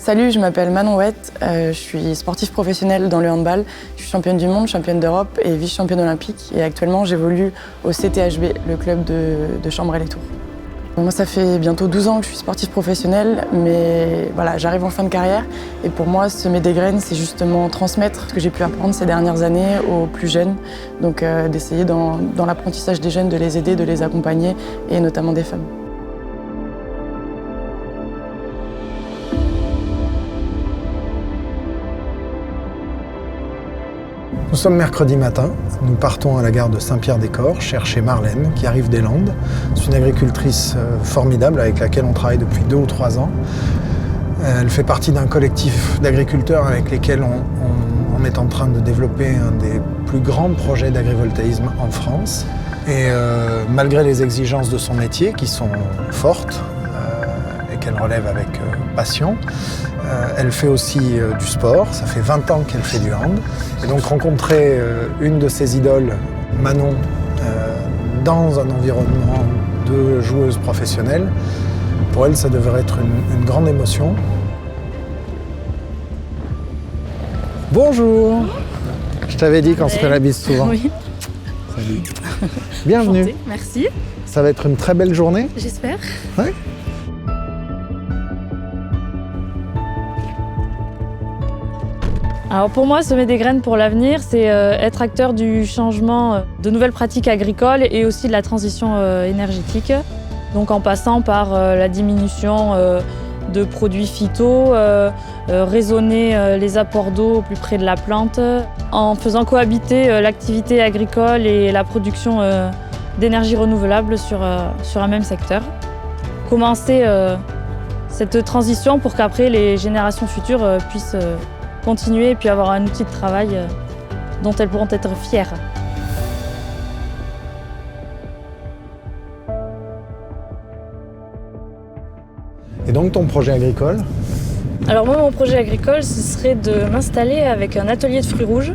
Salut, je m'appelle Manon Wett, je suis sportive professionnelle dans le handball. Je suis championne du monde, championne d'Europe et vice-championne olympique. Et actuellement, j'évolue au CTHB, le club de Chambray-les-Tours. Moi, ça fait bientôt 12 ans que je suis sportive professionnelle, mais voilà, j'arrive en fin de carrière. Et pour moi, semer des graines, c'est justement transmettre ce que j'ai pu apprendre ces dernières années aux plus jeunes. Donc d'essayer dans l'apprentissage des jeunes, de les aider, de les accompagner, et notamment des femmes. Nous sommes mercredi matin, nous partons à la gare de Saint-Pierre-des-Corps chercher Marlène qui arrive des Landes. C'est une agricultrice formidable avec laquelle on travaille depuis 2 ou 3 ans. Elle fait partie d'un collectif d'agriculteurs avec lesquels on est en train de développer un des plus grands projets d'agrivoltaïsme en France. Et malgré les exigences de son métier qui sont fortes et qu'elle relève avec passion, elle fait aussi du sport, ça fait 20 ans qu'elle fait du hand. Et donc rencontrer une de ses idoles, Manon, dans un environnement de joueuse professionnelle, pour elle ça devrait être une grande émotion. Bonjour. Je t'avais dit qu'on se fait la bise souvent. Oui. Salut. Bienvenue. Enchantée, merci. Ça va être une très belle journée. J'espère. Ouais. Alors pour moi, semer des graines pour l'avenir, c'est être acteur du changement de nouvelles pratiques agricoles et aussi de la transition énergétique. Donc en passant par la diminution de produits phyto, raisonner les apports d'eau au plus près de la plante, en faisant cohabiter l'activité agricole et la production d'énergie renouvelable sur un même secteur. Commencer cette transition pour qu'après les générations futures puissent continuer et puis avoir un outil de travail dont elles pourront être fières. Et donc ton projet agricole? Alors moi, mon projet agricole, ce serait de m'installer avec un atelier de fruits rouges.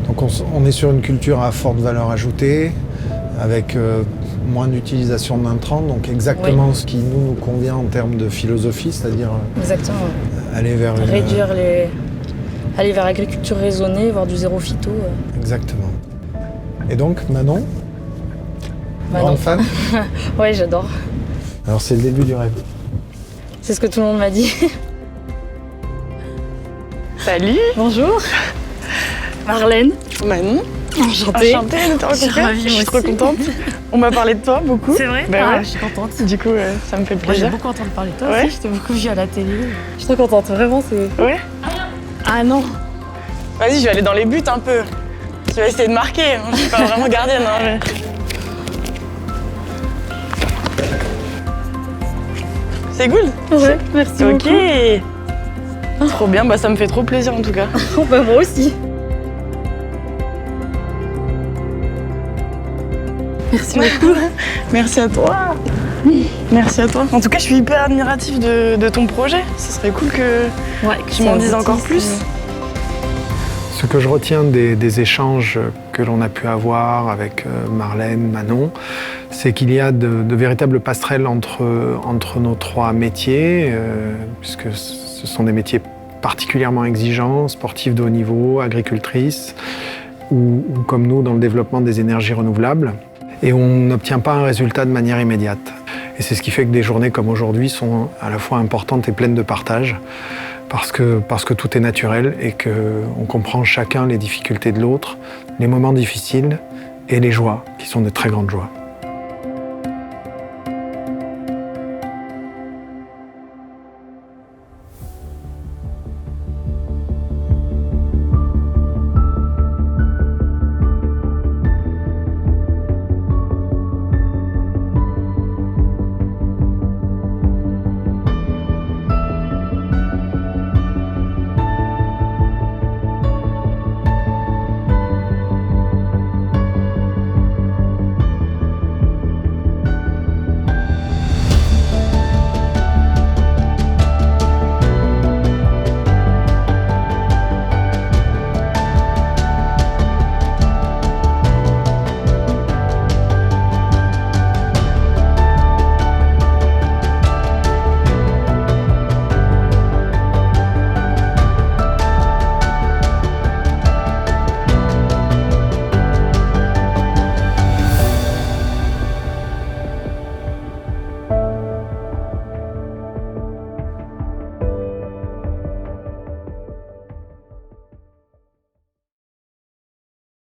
Donc on est sur une culture à forte valeur ajoutée, avec moins d'utilisation d'intrants, donc exactement ce qui nous convient en termes de philosophie, c'est-à-dire aller vers aller vers l'agriculture raisonnée, voire du zéro phyto. Exactement. Et donc Manon, Manon. Grande fan? Oui, j'adore. Alors c'est le début du rêve. C'est ce que tout le monde m'a dit. Salut. Bonjour. Marlène. Manon. Enchantée. Enchantée de te rencontrer. Je suis ravie, je suis moi trop aussi. contente. On m'a parlé de toi beaucoup. C'est vrai? Ben ouais. Je suis contente. Du coup, ça me fait Moi, plaisir. j'ai beaucoup entendu parler de toi Ouais. aussi. Je t'ai beaucoup vu à la télé. Je suis trop contente. Vraiment, c'est... Ouais. Ah non. Vas-y, je vais aller dans les buts un peu. Je vais essayer de marquer. Je suis pas vraiment gardienne. Hein, mais... C'est cool. Ouais, merci Ok. beaucoup. Trop bien, bah ça me fait trop plaisir en tout cas. Oh, bah, moi aussi. Merci beaucoup. Merci à toi. Merci à toi. En tout cas, je suis hyper admirative de ton projet. Ce serait cool que tu m'en dises encore plus. Ce que je retiens des échanges que l'on a pu avoir avec Marlène, Manon, c'est qu'il y a de véritables passerelles entre nos 3 métiers, puisque ce sont des métiers particulièrement exigeants, sportifs de haut niveau, agricultrices, ou comme nous dans le développement des énergies renouvelables. Et on n'obtient pas un résultat de manière immédiate. Et c'est ce qui fait que des journées comme aujourd'hui sont à la fois importantes et pleines de partage, parce que tout est naturel et qu'on comprend chacun les difficultés de l'autre, les moments difficiles et les joies, qui sont de très grandes joies.